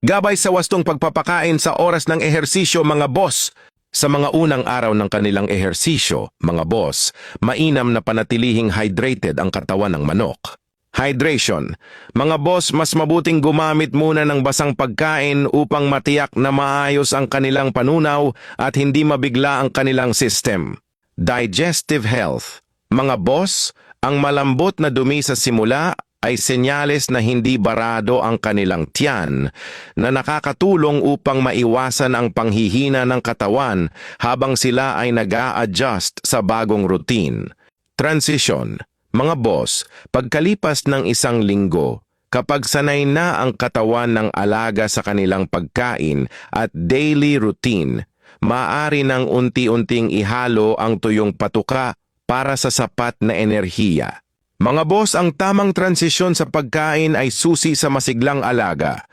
Gabay sa wastong pagpapakain sa oras ng ehersisyo, mga boss. Sa mga unang araw ng kanilang ehersisyo, mga boss, mainam na panatilihing hydrated ang katawan ng manok. Hydration. Mga boss, mas mabuting gumamit muna ng basang pagkain upang matiyak na maayos ang kanilang panunaw at hindi mabigla ang kanilang system. Digestive health. Mga boss, ang malambot na dumi sa simula ay senyales na hindi barado ang kanilang tiyan na nakakatulong upang maiwasan ang panghihina ng katawan habang sila ay nag-a-adjust sa bagong routine. Transition. Mga boss, pagkalipas ng isang linggo, kapag sanay na ang katawan ng alaga sa kanilang pagkain at daily routine, maaari nang unti-unting ihalo ang tuyong patuka para sa sapat na enerhiya. Mga boss, ang tamang transisyon sa pagkain ay susi sa masiglang alaga.